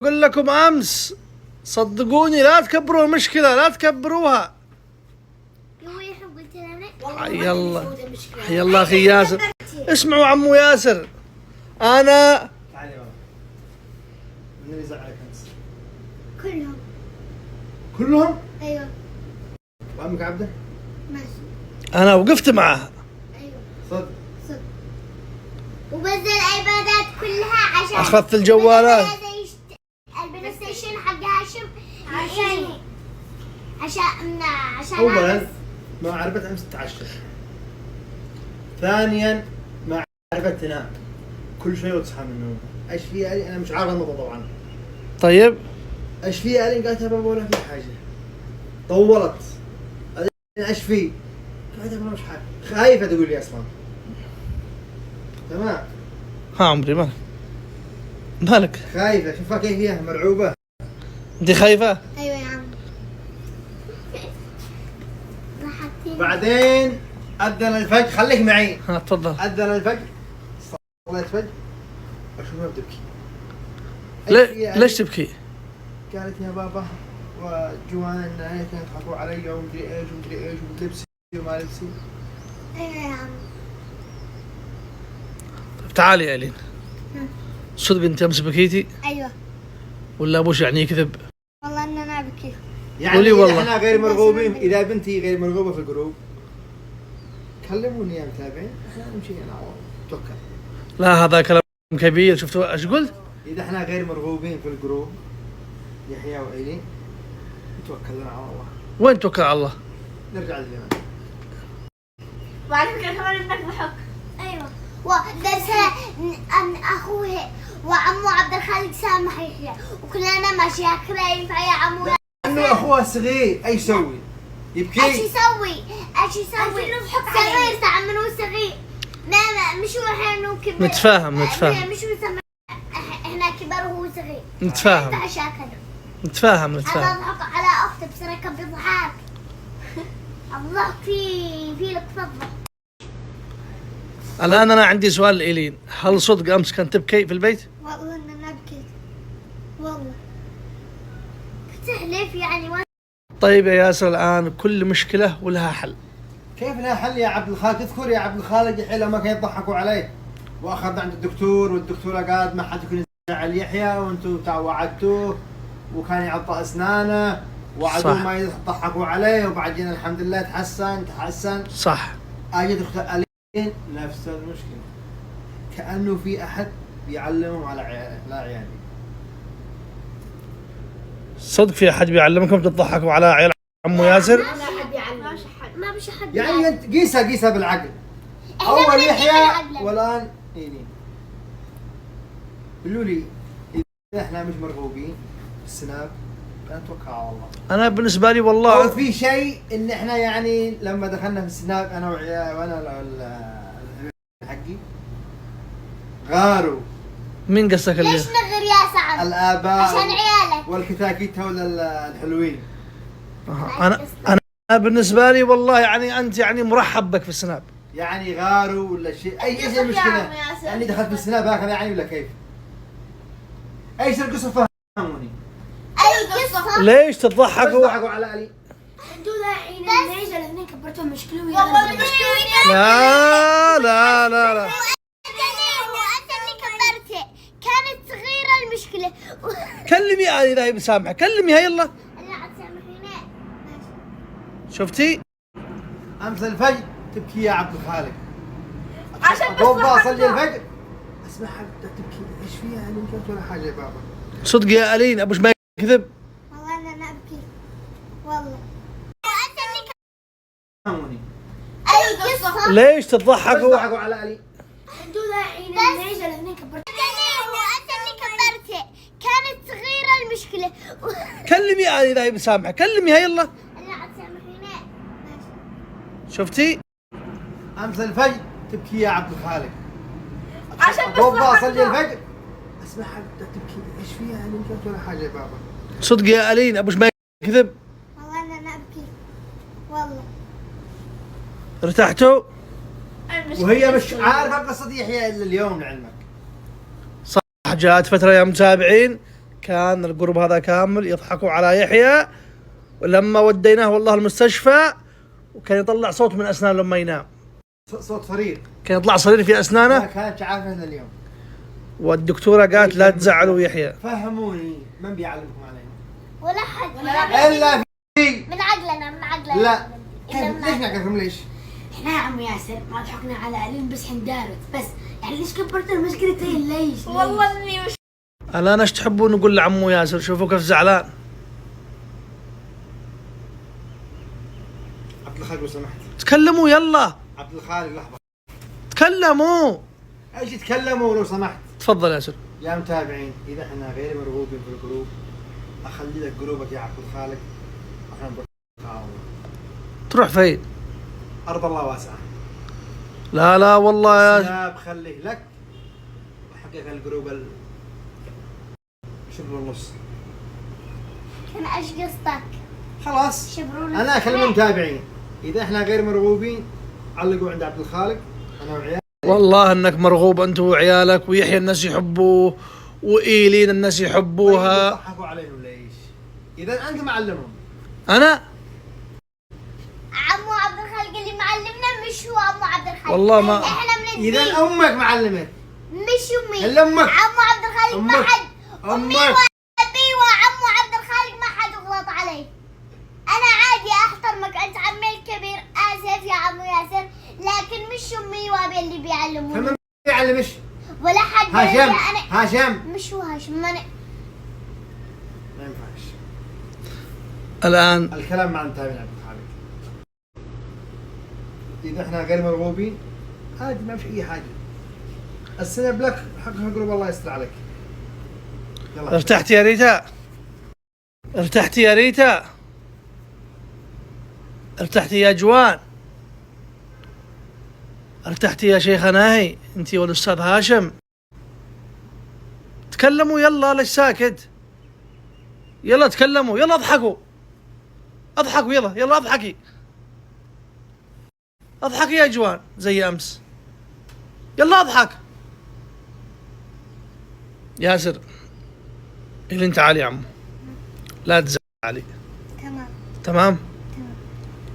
أقول لكم أمس صدقوني لا تكبروا المشكلة، لا تكبروها. حي الله حي الله أخي ياسر. اسمعوا عمو ياسر، أنا تعالي بابا. من اللي زعلك أمس؟ كلهم. كلهم؟ ايوه. وأمك عبده؟ ماشي. أنا وقفت معها. ايوه. صدق. صدق. وبذل الايبادات كلها عشان أخذت الجوالات. البلاي ستيشن حق هاشم عشان أولاً ما عرفت أمس تتعشى. ثانياً ما عرفت تنام. كل شوي وتصحى من النوم. إيش في ألين؟ أنا مش عارف الموضوع طبعاً. طيب إيش في ألين؟ قالت يا بابا ولا في حاجة. طولت. إيش في؟ قالت يا بابا مش حاجة. خايفة تقول لي أصلاً. تمام. ها عمري مالك؟ خايفة، شوفها كيف هي مرعوبة. أنت خايفة؟ ايوه يا عم. ضحكتني. بعدين أذن الفجر، خليك معي. ها تفضل. أذن الفجر، صليت الفجر، أشوفها بتبكي. ليش تبكي؟ قالت يا بابا وجوانا النهاية كانوا يضحكوا علي ومدري ايش ومدري ايش ولبسي وما لبسي. ايوه يا عم. طيب تعالي يا ألين، صدق أنت أمس بكيتي ايوه ولا أبوش يعني يكذب؟ والله ان انا ابكي. يعني قولي إذا والله. احنا غير مرغوبين، إذا بنتي غير مرغوبة في الجروب كلموني يا متابعين، احنا نمشي انا توكل. لا هذا كلام كبير. شفتوا ايش قلت؟ إذا احنا غير مرغوبين في الجروب يحيى وإيلي توكلنا على الله. وين توكل على الله؟ نرجع لليوم. وعلى فكرة كمان ابنك ضحك. ايوه. ودرس ان اخوه وعمو عبد الخالق سامح يحيى وكلنا مشاكل. ينفع يا عمو؟ انه اخوه صغير ايش يسوي؟ يبكي؟ ايش يسوي؟ صغير تعملوا صغير. ما مش هو احنا كبر. نتفاهم مش هو سمع. احنا كبر وهو صغير. نتفاهم. انت عشاكنا. نتفاهم. انا اضحك على اختي بس كان بيضحك. الله في لك تفضل. الآن أنا عندي سؤال لإيلين، هل صدق أمس كانت تبكي في البيت؟ والله ان انا بكيت. والله تحلف يعني. طيب يا ياسر، الآن كل مشكلة ولها حل. كيف لها حل يا عبد الخالق؟ تذكر يا عبد الخالق يحيى لما كانوا يضحكوا عليه واخذ عند الدكتور والدكتور قال ما حد يكون يزعل يحيى وانتم وعدتوه وكان يعطى اسنانه وعدوه ما يضحكوا عليه وبعدين الحمد لله تحسن. صح. اجت اخت ألين نفس المشكله، كانه في احد بيعلمهم على عيالي. صدق في أحد بيعلمكم تضحكوا على عيال عمو ياسر؟ ما بيش احد يعني انت قيسها بالعقل. إحنا اول بنقيس يحيى بالعقل. والان ايلين. قولوا لي اذا احنا مش مرغوبين في السناب نتوكل على الله. أنا بالنسبة لي او والله في شيء ان احنا يعني لما دخلنا في السناب انا وانا حقي غاروا. مين قصدك اللي؟ ليش نغير يا سعد؟ الاباء عشان عيالك. والكتاكيت هول الحلوين. أنا بالنسبة لي والله يعني أنت يعني مرحب بك في السناب. يعني غاروا ولا شيء اي شيء مشكله يعني دخلت في السناب هكذا يعني ولا كيف؟ ايش القصه فهموني؟ اي قصة؟ ليش تضحكوا؟ ضحكوا على علي. انتوا داحين النيجا الاثنين كبرتهم مشكلة والله لا لا لا لا. وانت اللي كبرته. كانت صغيرة المشكلة. كلمي أنا إذا هي بسامحة، كلميها يلا. انا عاد سامحيني. شفتي؟ امس الفجر تبكي يا عبد الخالق عشان بس بابا صلي الفجر اسمعها تبكي. ايش فيها يعني مش ولا حاجه يا بابا؟ صدق يا ألين أبوش ما يكذب. والله انا ابكي. والله انت اللي فهموني. اي قصة؟ ليش تضحكوا؟ ضحكوا على علي. انتوا داحين النيجا الاثنين كبرتهم. وانت اللي كبرته. كانت صغيرة المشكلة. كلمي أنا إذا هي بسامحة، كلميها يلا. انا عاد سامحيني. شفتي؟ امس الفجر تبكي يا عبد الخالق عشان بس بابا صلي الفجر اسمعها تبكي. ايش فيها يعني مش ولا حاجه يا بابا؟ صدق يا ألين أبوش ما يكذب. والله انا ابكي. والله ارتحتوا؟ وهي مش عارفه قصه يحيى الا اليوم لعلمك. صح، جاءت فترة يا متابعين كان الجروب هذا كامل يضحكوا على يحيى، ولما وديناه والله المستشفى وكان يطلع صوت من أسنانه لما ينام، صوت صرير، كان يطلع صرير في ما أسنانه. كانت عارفة اليوم. والدكتورة قالت لا تزعلوا يحيى. فهموني، من بيعلمكم علينا؟ ولا حد إلا في من عقلنا من عقلنا. لا ليش نعرفهم ليش؟ احنا يا عم ياسر ما ضحكنا على عليم بس حندارت بس، يعني ليش كبرت المشكلتين ليش؟ والله اني مش الآن ايش تحبون نقول لعمو ياسر؟ شوفوا كيف زعلان. عبد الخالق لو سمحت. تكلموا يلا. عبد الخالق لحظة. تكلموا. ايش تكلموا لو سمحت؟ تفضل ياسر. يا متابعين، إذا احنا غير مرغوبين في الجروب أخلي لك جروبك يا عبد الخالق، احنا نروح تعاون. تروح فين؟ أرض الله واسعة. لا لا والله يا السناب خليه لك، وحقق الجروب شبر ونص. كان ايش قصتك؟ خلاص شبرونا. أنا أكلم المتابعين، إذا احنا غير مرغوبين علقوا عند عبد الخالق أنا وعيالي. والله انك مرغوب انت وعيالك، ويحيى الناس يحبوه، وايلين الناس يحبوها. ضحكوا عليهم ليش؟ إذا أنت معلمهم. انا عمو عبد الخالق اللي معلمنا، مش هو عمو عبد الخالق. والله ما- احنا من إذا الدين، أمك معلمك. مش امي. إلا أمك. عمو عبد الخالق ما أمك. حد. امي أمك. وابي وعمو عبد الخالق ما حد غلط علي. انا عادي احترمك، انت عمي الكبير، اسف يا عمو ياسر، لكن مش امي وابي اللي بيعلموني فمن بيعلمش؟ ولا حد. هاشم. انا هاشم. مش هو هاشم، ما ما ينفعش. الان الكلام مع المتابعين عبد الخالق. إذا احنا غير مرغوبين عادي ما في أي حاجة. السناب لك حق الجروب، الله يستر عليك. يلا. ارتحت يا ريتا؟ ارتحت يا ريتا؟ ارتحت يا جوان؟ ارتحت يا شيخة ناهي انتي والاستاذ هاشم؟ تكلموا يلا، ليش ساكت؟ يلا تكلموا، يلا اضحكوا. اضحكوا يلا، يلا اضحكي. اضحكي يا جوان زي امس. يلا اضحك. ياسر اللي انت عالي يا عمو، لا تزعلي. تمام. تمام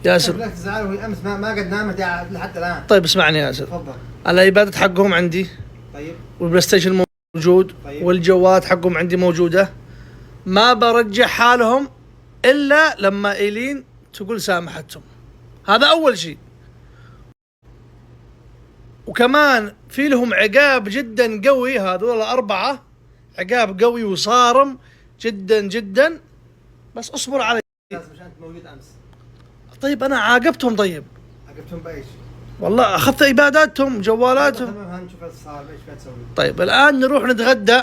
ياسر. لا تزعلوا، هي أمس ما قد نامت لحتى الآن. طيب اسمعني يا ياسر، تفضل. الايباد حقهم عندي، طيب. والبلاي ستيشن موجود، طيب. والجوات حقهم عندي موجودة. ما برجع حالهم إلا لما إيلين تقول سامحتهم. هذا أول شيء. وكمان في لهم عقاب جدا قوي، هذول الأربعة عقاب قوي وصارم جدا جدا، بس اصبر علي. مش أنت موجود أمس؟ طيب أنا عاقبتهم. طيب عقبتهم بإيش؟ والله أخذت إباداتهم جوالاتهم. تمام، هنشوف ايش صار، ايش قاعد تسوي. طيب الآن نروح نتغدى.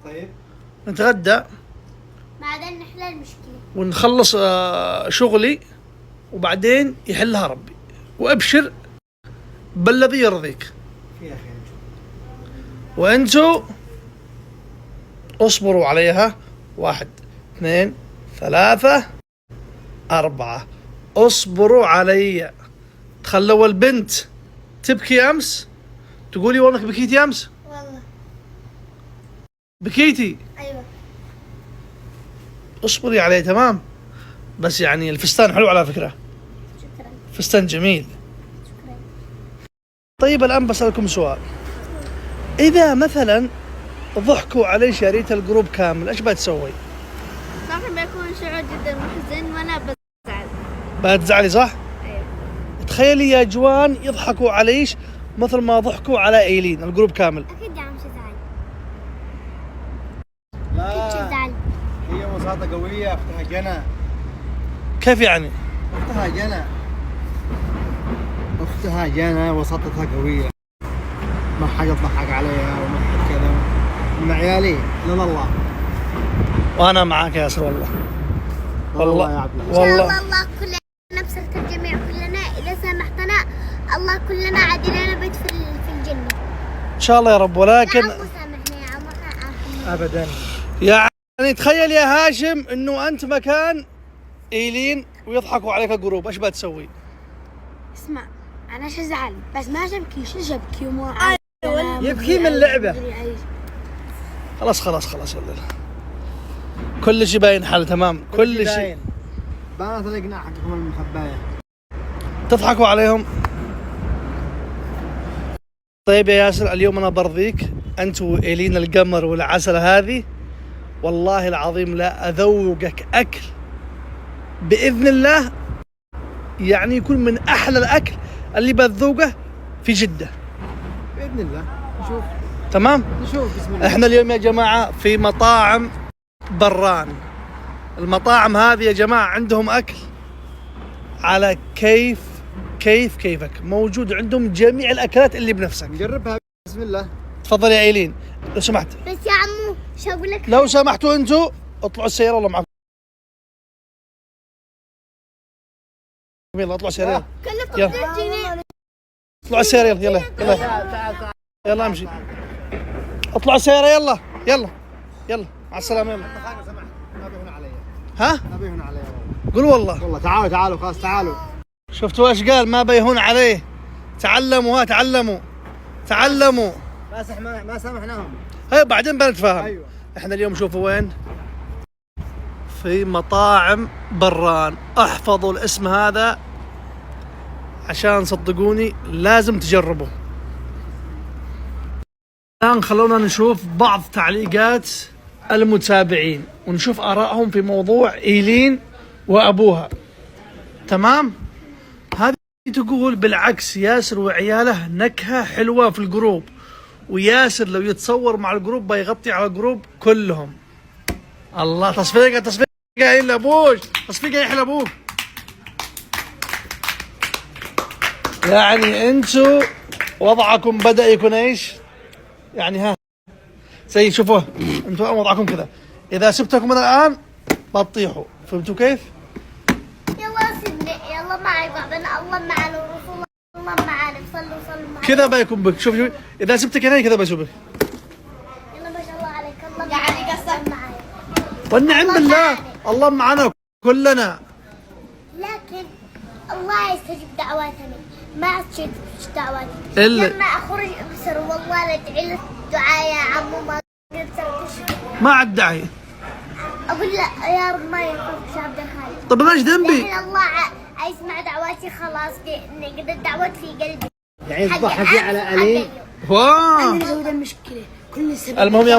طيب. نتغدى بعدين نحل المشكلة ونخلص شغلي، وبعدين يحلها ربي، وابشر بالذي يرضيك. فيها خير. وانتوا اصبروا عليها. 1 2 3 4 اصبروا علي. تخلوا البنت تبكي امس، تقولي وانك بكيتي امس؟ والله. بكيتي؟ ايوه. اصبري عليه. تمام، بس يعني الفستان حلو على فكرة، شكرا. فستان جميل. شكرا. طيب الآن بسألكم سؤال، إذا مثلا ضحكوا علي شريت الجروب كامل ايش بتسوي؟ صراحة بيكون شعور جدا محزن وانا بزعل. بتزعلي صح؟ ايوه. تخيلي يا جوان يضحكوا عليش مثل ما ضحكوا على ايلين الجروب كامل. اكيد يا عم شزعل. لا، شزعل. هي وساطة قوية، اختها جنى. كيف يعني؟ اختها جنى. اختها جنى وساطتها قوية، ما حد يضحك عليها وما حد كذا. من عيالي لا الله. وانا معاك يا ياسر والله. والله يا عبد الله. ان شاء والله الله الله كلنا بصرت الجميع كلنا اذا سامحتنا الله كلنا عادلنا بيت في الجنة. ان شاء الله يا رب. ولكن يا عمو سامحني يا عمو عافني. ابدا. يعني تخيل يا هاشم انه انت مكان ايلين ويضحكوا عليك الجروب، ايش بتسوي؟ اسمع انا شزعل بس ما شبكي، شو شبكي ومو عارف. يبكي من لعبة. خلاص يلا. كل شيء باين حاله تمام، كل شيء. بنات القناع حقكم المخبايه. تضحكوا عليهم. طيب يا ياسر، اليوم انا برضيك انت وايلين القمر والعسله هذه، والله العظيم لا اذوقك اكل باذن الله، يعني يكون من احلى الاكل اللي بتذوقه في جده باذن الله. نشوف تمام. بسم الله. احنا اليوم يا جماعه في مطاعم بران. المطاعم هذه يا جماعه عندهم اكل على كيفك، موجود عندهم جميع الاكلات اللي بنفسك. نجربها بسم الله. تفضل يا ايلين لو سمحت. بس يا عمو شو اقول لك؟ لو سمحتوا انتوا اطلعوا السياره والله معكم. يلا اطلعوا السياره. كلفك يلا. 2 جنيه. اطلعوا السياره يلا. يلا امشي. اطلعوا السياره يلا مع السلامه يلا. خالد سمحت ما بيهون علي. ها؟ ما بيهون علي قول والله. والله. تعالوا خلاص تعالوا. شفتوا ايش قال؟ ما بيهون عليه. تعلموا تعلموا. ما سامحناهم. هاي بعدين بنتفاهم. ايوه. احنا اليوم شوفوا وين؟ في مطاعم بران. احفظوا الاسم هذا عشان صدقوني لازم تجربوا. الآن خلونا نشوف بعض تعليقات المتابعين ونشوف آرائهم في موضوع إيلين وأبوها. تمام؟ هذه تقول بالعكس ياسر وعياله نكهة حلوة في الجروب، وياسر لو يتصور مع الجروب بيغطي على الجروب كلهم. الله، تصفيقة إلا أبوش، تصفيقة يحلى أبوك. يعني أنتوا وضعكم بدأ يكون إيش؟ يعني ها زي شوفوا انتم وضعكم كذا، اذا سبتكم من الان بتطيحوا، فهمتوا كيف؟ يلا سيبني، يلا معي بابنا، الله معنا ورسول الله معنا، صلوا معنا. كذا بيكون بك. شوف اذا سبتك هنا كذا بسوبك. يلا ما شاء الله عليك، الله يعني قصدك معي. والنعم بالله الله معنا كلنا. لكن الله يستجيب دعواتنا، ما تشد دعواتي. إلا لما اخرج ابصر والله لا ادعي له دعاء يا عمو، ما قدرت تشوف. ما عاد داعي. اقول لا يا رب ما ينفعك عبد الخالق. طب انا ايش ذنبي؟ لكن الله يسمع دعواتي، خلاص نقدر الدعوات في قلبي. يعني تضحكي على ألين. واو. انا زود المشكله كل السبب المهم يا